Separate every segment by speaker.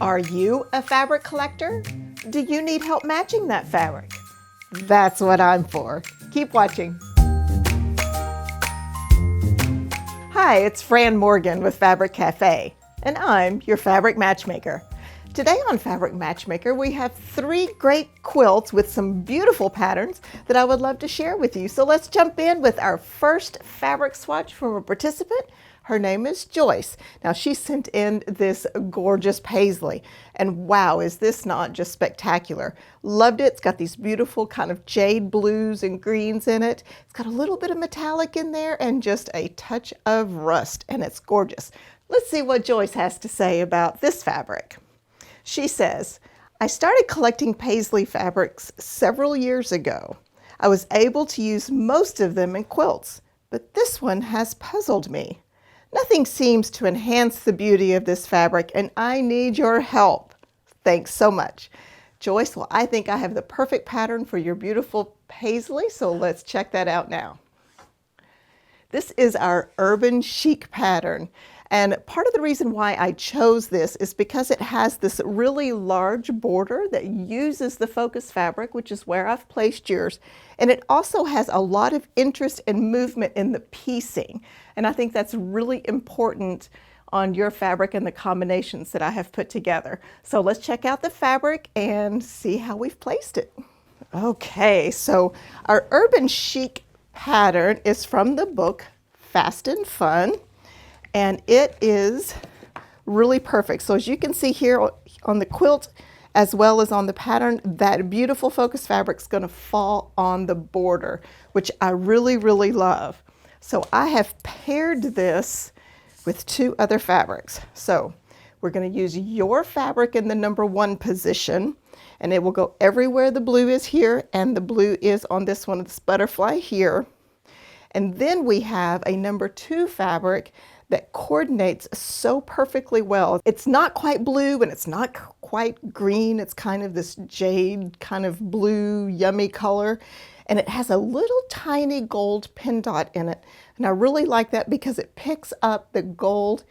Speaker 1: Are you a fabric collector? Do you need help matching that fabric? That's what I'm for. Keep watching. Hi, it's Fran Morgan with Fabric Cafe, and I'm your fabric matchmaker. Today on Fabric Matchmaker, we have 3 great quilts with some beautiful patterns that I would love to share with you. So let's jump in with our first fabric swatch from a participant. Her name is Joyce. Now she sent in this gorgeous paisley, and wow, is this not just spectacular. Loved it. It's got these beautiful kind of jade blues and greens in it. It's got a little bit of metallic in there and just a touch of rust, and it's gorgeous. Let's see what Joyce has to say about this fabric. She says, I started collecting paisley fabrics several years ago. I was able to use most of them in quilts, but this one has puzzled me. Nothing seems to enhance the beauty of this fabric, and I need your help. Thanks so much. Joyce, well, I think I have the perfect pattern for your beautiful paisley, so let's check that out now. This is our urban chic pattern, and part of the reason why I chose this is because it has this really large border that uses the focus fabric, which is where I've placed yours, and it also has a lot of interest and movement in the piecing, and I think that's really important on your fabric and the combinations that I have put together. So let's check out the fabric and see how we've placed it. Okay, so our urban chic pattern is from the book Fast and Fun, and it is really perfect. So as you can see here on the quilt as well as on the pattern, that beautiful focus fabric is going to fall on the border, which I really, really love. So I have paired this with 2 other fabrics. So we're going to use your fabric in the number 1 position, and it will go everywhere the blue is here, and the blue is on this one, this butterfly here. And then we have a number 2 fabric that coordinates so perfectly well. It's not quite blue and it's not quite green. It's kind of this jade kind of blue, yummy color. And it has a little tiny gold pin dot in it. And I really like that because it picks up the gold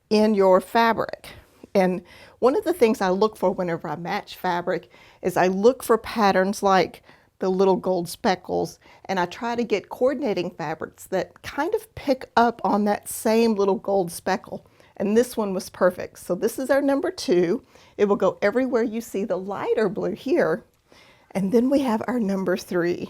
Speaker 1: in your fabric. And one of the things I look for whenever I match fabric is I look for patterns like the little gold speckles, and I try to get coordinating fabrics that kind of pick up on that same little gold speckle. And this one was perfect. So this is our number 2. It will go everywhere you see the lighter blue here. And then we have our number 3.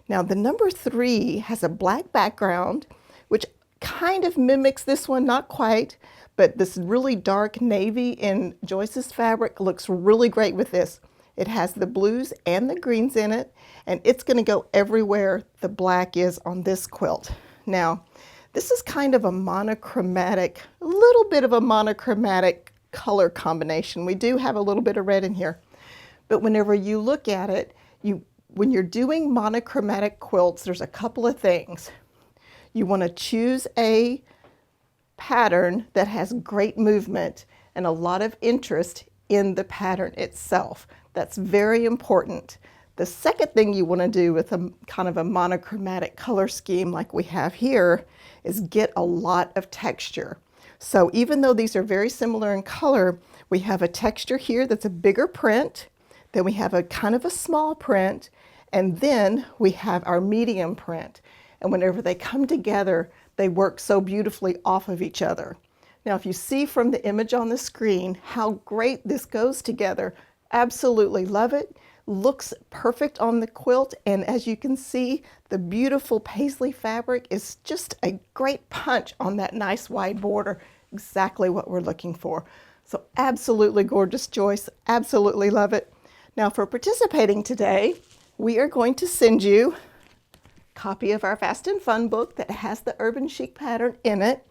Speaker 1: Now the number 3 has a black background, which kind of mimics this one, not quite, but this really dark navy in Joyce's fabric looks really great with this. It has the blues and the greens in it, and it's going to go everywhere the black is on this quilt. Now, this is kind of a monochromatic, a little bit of a monochromatic color combination. We do have a little bit of red in here, but whenever you look at it, when you're doing monochromatic quilts, there's a couple of things. You want to choose a pattern that has great movement and a lot of interest in the pattern itself. That's very important. The second thing you want to do with a kind of a monochromatic color scheme like we have here is get a lot of texture. So even though these are very similar in color, we have a texture here that's a bigger print, then we have a kind of a small print, and then we have our medium print. And whenever they come together, they work so beautifully off of each other. Now, if you see from the image on the screen how great this goes together, absolutely love it. Looks perfect on the quilt, and as you can see, the beautiful paisley fabric is just a great punch on that nice wide border. Exactly what we're looking for. So absolutely gorgeous, Joyce. Absolutely love it. Now for participating today, we are going to send you a copy of our Fast and Fun book that has the urban chic pattern in it,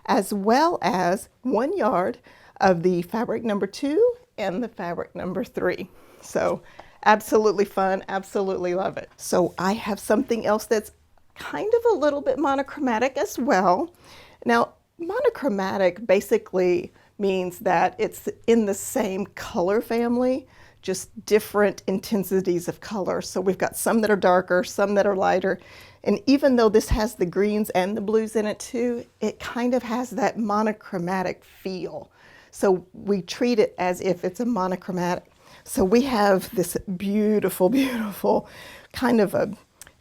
Speaker 1: as well as 1 yard of the fabric number 2 and the fabric number 3. So absolutely fun, absolutely love it. So I have something else that's kind of a little bit monochromatic as well. Now, monochromatic basically means that it's in the same color family, just different intensities of color. So we've got some that are darker, some that are lighter. And even though this has the greens and the blues in it too, it kind of has that monochromatic feel. So we treat it as if it's a monochromatic. So we have this beautiful, beautiful kind of a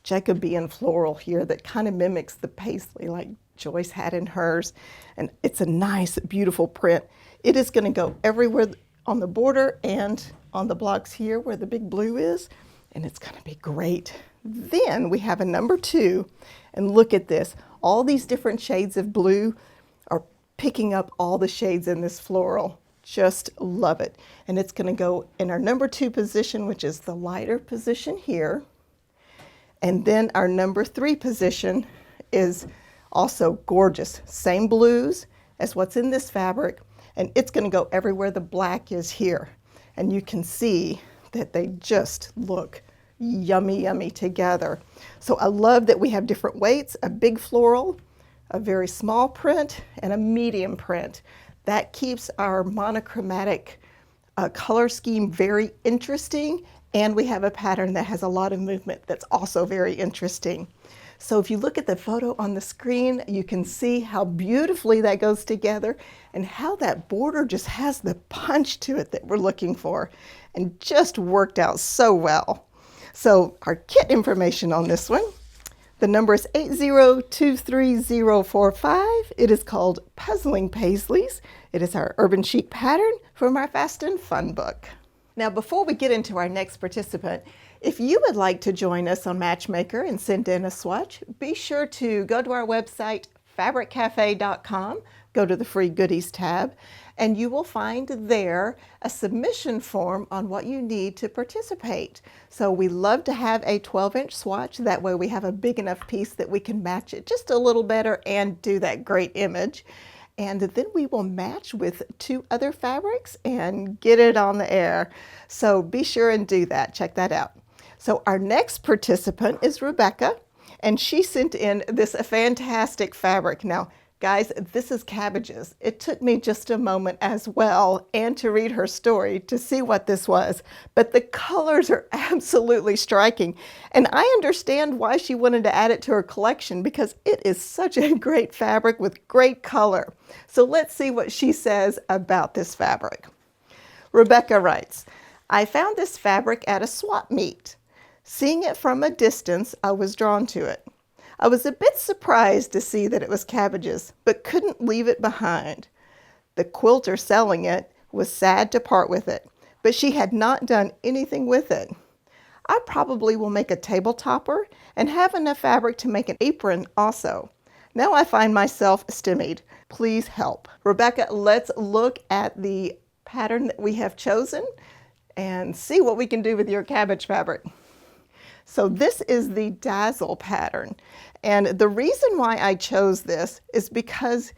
Speaker 1: Jacobean floral here that kind of mimics the paisley like Joyce had in hers. And it's a nice, beautiful print. It is going to go everywhere on the border and on the blocks here where the big blue is. And it's going to be great. Then we have a number 2. And look at this. All these different shades of blue are picking up all the shades in this floral. Just love it. And it's going to go in our number 2 position, which is the lighter position here. And then our number 3 position is also gorgeous. Same blues as what's in this fabric. And it's going to go everywhere the black is here. And you can see that they just look yummy, yummy together. So I love that we have different weights, a big floral, a very small print, and a medium print. That keeps our monochromatic color scheme very interesting, and we have a pattern that has a lot of movement that's also very interesting. So if you look at the photo on the screen, you can see how beautifully that goes together and how that border just has the punch to it that we're looking for, and just worked out so well. So our kit information on this one, the number is 8023045. It is called Puzzling Paisleys. It is our Urban Chic pattern from our Fast and Fun book. Now, before we get into our next participant, if you would like to join us on Matchmaker and send in a swatch, be sure to go to our website, fabriccafe.com, go to the free goodies tab, and you will find there a submission form on what you need to participate. So we love to have a 12-inch swatch. That way we have a big enough piece that we can match it just a little better and do that great image. And then we will match with 2 other fabrics and get it on the air. So be sure and do that. Check that out. So our next participant is Rebecca, and she sent in this fantastic fabric. Now, guys, this is cabbages. It took me just a moment as well, and to read her story to see what this was. But the colors are absolutely striking. And I understand why she wanted to add it to her collection, because it is such a great fabric with great color. So let's see what she says about this fabric. Rebecca writes, I found this fabric at a swap meet. Seeing it from a distance, I was drawn to it. I was a bit surprised to see that it was cabbages, but couldn't leave it behind. The quilter selling it was sad to part with it, but she had not done anything with it. I probably will make a table topper and have enough fabric to make an apron also. Now I find myself stymied. Please help. Rebecca, let's look at the pattern that we have chosen and see what we can do with your cabbage fabric. So this is the Dazzle pattern. And the reason why I chose this is because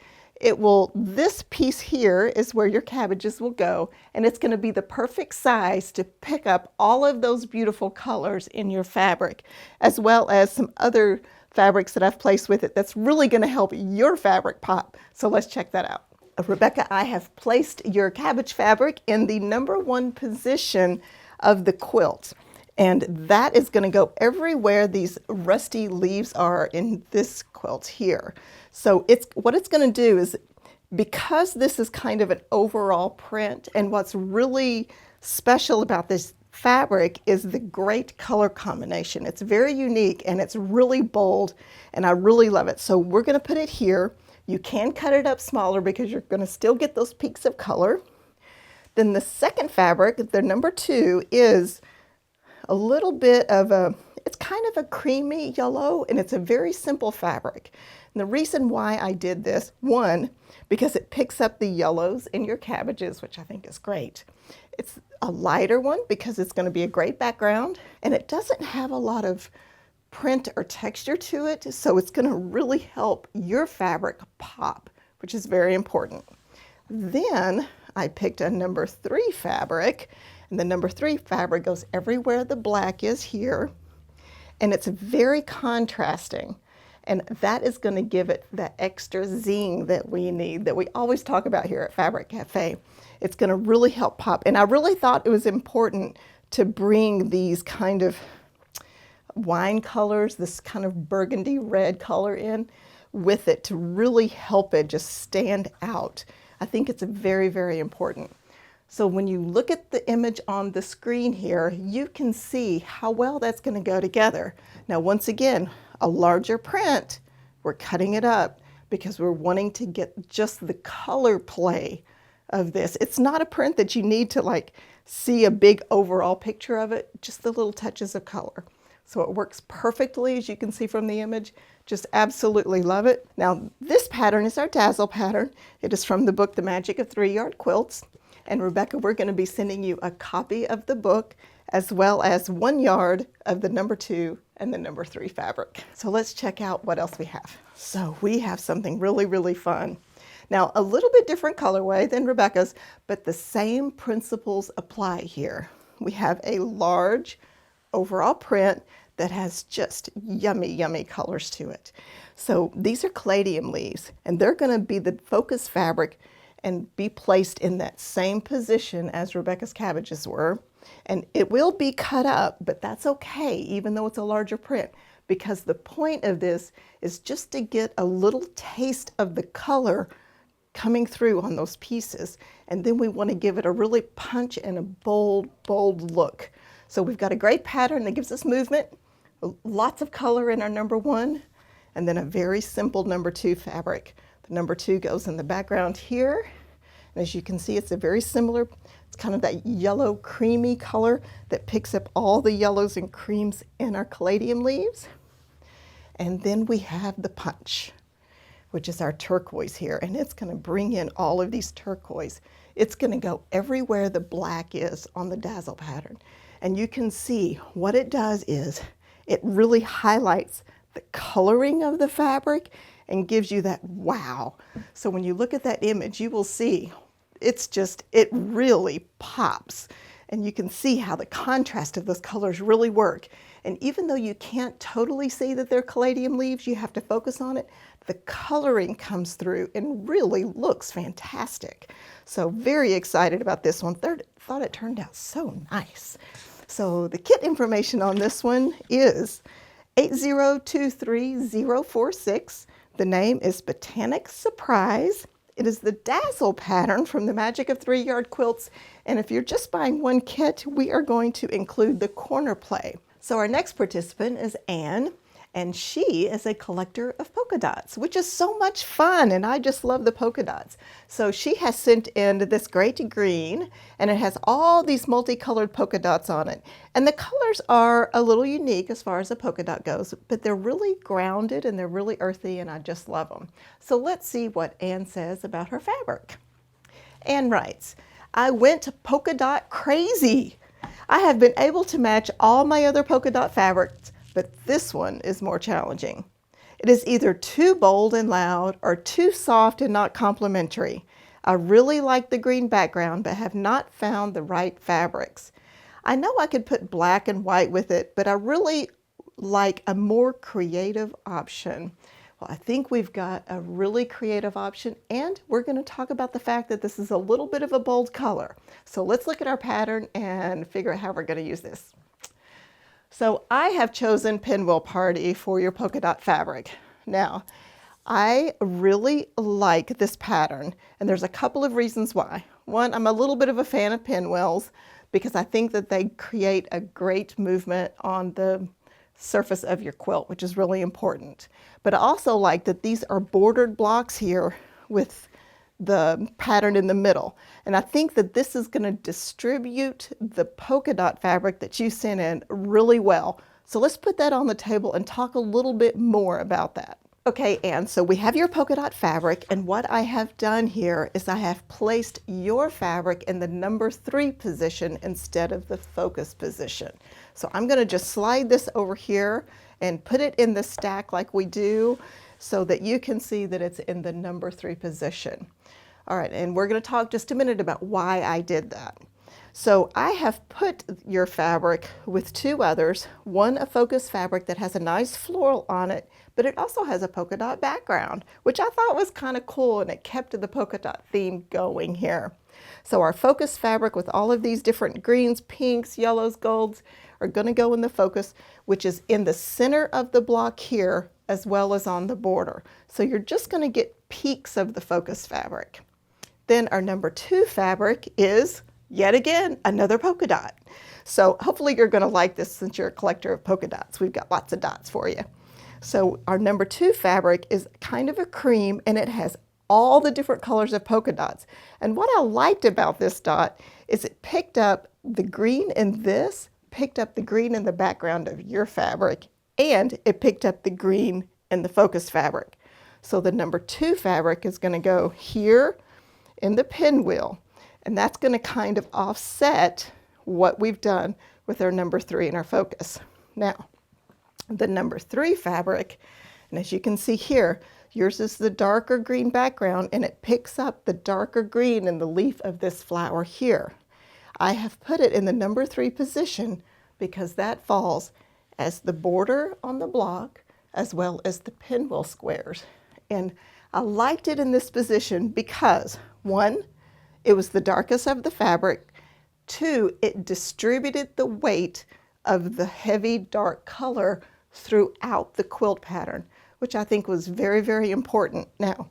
Speaker 1: this piece here is where your cabbages will go, and it's going to be the perfect size to pick up all of those beautiful colors in your fabric, as well as some other fabrics that I've placed with it that's really going to help your fabric pop. So let's check that out. Rebecca, I have placed your cabbage fabric in the number 1 position of the quilt. And that is going to go everywhere these rusty leaves are in this quilt here. So what it's going to do is, because this is kind of an overall print, and what's really special about this fabric is the great color combination. It's very unique and it's really bold, and I really love it. So we're going to put it here. You can cut it up smaller because you're going to still get those peaks of color. Then the second fabric, the number 2, is a little bit of it's kind of a creamy yellow, and it's a very simple fabric. And the reason why I did this, 1, because it picks up the yellows in your cabbages, which I think is great. It's a lighter one because it's going to be a great background, and it doesn't have a lot of print or texture to it, so it's going to really help your fabric pop, which is very important. Then I picked a number 3 fabric, and the number 3 fabric goes everywhere the black is here, and it's very contrasting, and that is going to give it that extra zing that we need, that we always talk about here at Fabric Cafe. It's going to really help pop, and I really thought it was important to bring these kind of wine colors, this kind of burgundy red color in with it to really help it just stand out I think it's very, very important. So when you look at the image on the screen here, you can see how well that's going to go together. Now, once again, a larger print, we're cutting it up because we're wanting to get just the color play of this. It's not a print that you need to like see a big overall picture of it, just the little touches of color. So it works perfectly, as you can see from the image. Just absolutely love it. Now, this pattern is our Dazzle pattern. It is from the book, The Magic of 3-Yard Quilts. And Rebecca, we're going to be sending you a copy of the book as well as 1 yard of the number 2 and the number 3 fabric. So let's check out what else we have. So we have something really, really fun. Now, a little bit different colorway than Rebecca's, but the same principles apply here. We have a large overall print that has just yummy, yummy colors to it. So these are caladium leaves, and they're going to be the focus fabric and be placed in that same position as Rebecca's cabbages were. And it will be cut up, but that's okay, even though it's a larger print, because the point of this is just to get a little taste of the color coming through on those pieces. And then we want to give it a really punch and a bold, bold look. So we've got a great pattern that gives us movement, lots of color in our number 1, and then a very simple number 2 fabric. The number 2 goes in the background here. And as you can see, it's a very similar, it's kind of that yellow creamy color that picks up all the yellows and creams in our caladium leaves. And then we have the punch, which is our turquoise here. And it's going to bring in all of these turquoise. It's going to go everywhere the black is on the Dazzle pattern. And you can see what it does is it really highlights the coloring of the fabric and gives you that wow. So when you look at that image, you will see it's just, it really pops. And you can see how the contrast of those colors really work. And even though you can't totally see that they're caladium leaves, you have to focus on it, the coloring comes through and really looks fantastic. So very excited about this one. Thought it turned out so nice. So the kit information on this one is 8023046. The name is Botanic Surprise. It is the Dazzle pattern from the Magic of 3-Yard Quilts. And if you're just buying one kit, we are going to include the corner play. So our next participant is Anne, and she is a collector of polka dots, which is so much fun, and I just love the polka dots. So she has sent in this great green, and it has all these multicolored polka dots on it. And the colors are a little unique as far as a polka dot goes, but they're really grounded and they're really earthy, and I just love them. So let's see what Anne says about her fabric. Anne writes, I went polka dot crazy. I have been able to match all my other polka dot fabrics, but this one is more challenging. It is either too bold and loud or too soft and not complimentary. I really like the green background, but have not found the right fabrics. I know I could put black and white with it, but I really like a more creative option. Well, I think we've got a really creative option, and we're going to talk about the fact that this is a little bit of a bold color. So let's look at our pattern and figure out how we're going to use this. So I have chosen Pinwheel Party for your polka dot fabric. Now, I really like this pattern, and there's a couple of reasons why. One, I'm a little bit of a fan of pinwheels because I think that they create a great movement on the surface of your quilt, which is really important. But I also like that these are bordered blocks here with the pattern in the middle. And I think that this is going to distribute the polka dot fabric that you sent in really well. So let's put that on the table and talk a little bit more about that. Okay, Anne, so we have your polka dot fabric, and what I have done here is I have placed your fabric in the number 3 position instead of the focus position. So I'm going to just slide this over here and put it in the stack like we do so that you can see that it's in the number 3 position. All right, and we're going to talk just a minute about why I did that. So I have put your fabric with 2 others, one a focus fabric that has a nice floral on it, but it also has a polka dot background, which I thought was kind of cool, and it kept the polka dot theme going here. So our focus fabric with all of these different greens, pinks, yellows, golds are going to go in the focus, which is in the center of the block here as well as on the border. So you're just going to get peaks of the focus fabric. Then our number 2 fabric is, yet again, another polka dot. So hopefully you're going to like this since you're a collector of polka dots. We've got lots of dots for you. So our number 2 fabric is kind of a cream, and it has all the different colors of polka dots. And what I liked about this dot is it picked up the green in this, picked up the green in the background of your fabric, and it picked up the green in the focus fabric. So the number 2 fabric is going to go here in the pinwheel, and that's going to kind of offset what we've done with our number 3 in our focus. Now, the number 3 fabric, and as you can see here, yours is the darker green background, and it picks up the darker green in the leaf of this flower here. I have put it in the number 3 position because that falls as the border on the block as well as the pinwheel squares. And I liked it in this position because, 1, it was the darkest of the fabric. 2, it distributed the weight of the heavy dark color throughout the quilt pattern, which I think was very, very important. Now,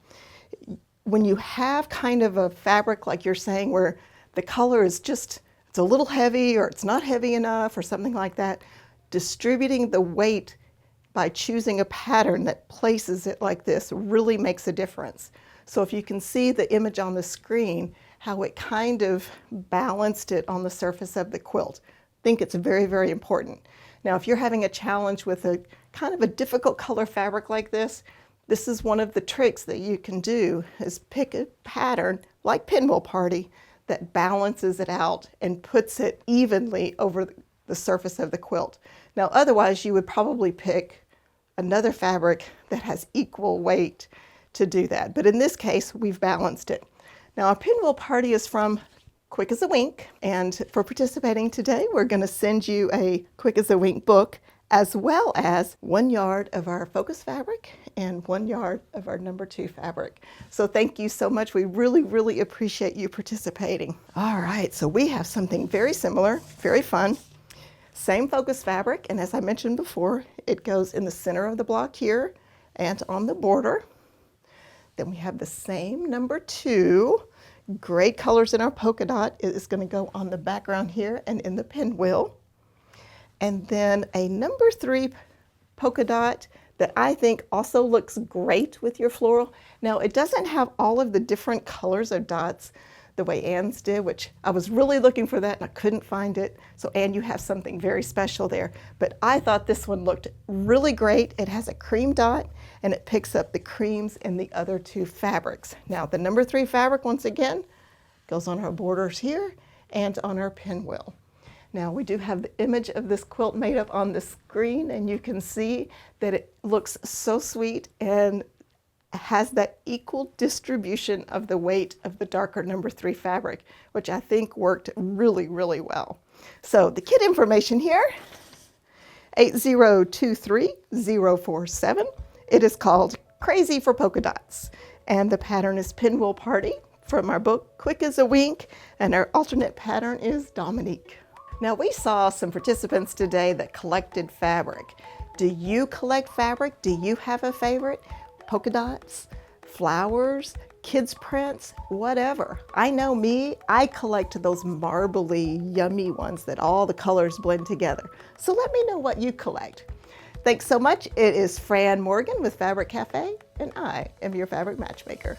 Speaker 1: when you have kind of a fabric like you're saying where the color is just, it's a little heavy or it's not heavy enough or something like that, distributing the weight by choosing a pattern that places it like this really makes a difference. So if you can see the image on the screen, how it kind of balanced it on the surface of the quilt, I think it's very, very important. Now, if you're having a challenge with a kind of a difficult color fabric like this is one of the tricks that you can do, is pick a pattern like Pinwheel Party that balances it out and puts it evenly over the surface of the quilt. Now, otherwise you would probably pick another fabric that has equal weight to do that. But in this case, we've balanced it. Now, our Pinwheel Party is from Quick as a Wink, and for participating today, we're going to send you a Quick as a Wink book, as well as 1 yard of our focus fabric and 1 yard of our number 2 fabric. So thank you so much. We really, really appreciate you participating. All right, so we have something very similar, very fun. Same focus fabric, and as I mentioned before, it goes in the center of the block here and on the border. Then we have the same number 2. Great colors in our polka dot. It is going to go on the background here and in the pinwheel. And then a number 3 polka dot that I think also looks great with your floral. Now, it doesn't have all of the different colors of dots the way Anne's did, which I was really looking for that and I couldn't find it. So Anne, you have something very special there. But I thought this one looked really great. It has a cream dot and it picks up the creams in the other 2 fabrics. Now, the number 3 fabric, once again, goes on our borders here and on our pinwheel. Now, we do have the image of this quilt made up on the screen, and you can see that it looks so sweet and has that equal distribution of the weight of the darker number 3 fabric, which I think worked really, really well. So the kit information here, 8023047. It is called Crazy for Polka Dots, and the pattern is Pinwheel Party from our book Quick as a Wink, and our alternate pattern is Dominique. Now, we saw some participants today that collected fabric. Do you collect fabric? Do you have a favorite? Polka dots, flowers, kids prints, whatever. I know me, I collect those marbly, yummy ones that all the colors blend together. So let me know what you collect. Thanks so much. It is Fran Morgan with Fabric Cafe, and I am your fabric matchmaker.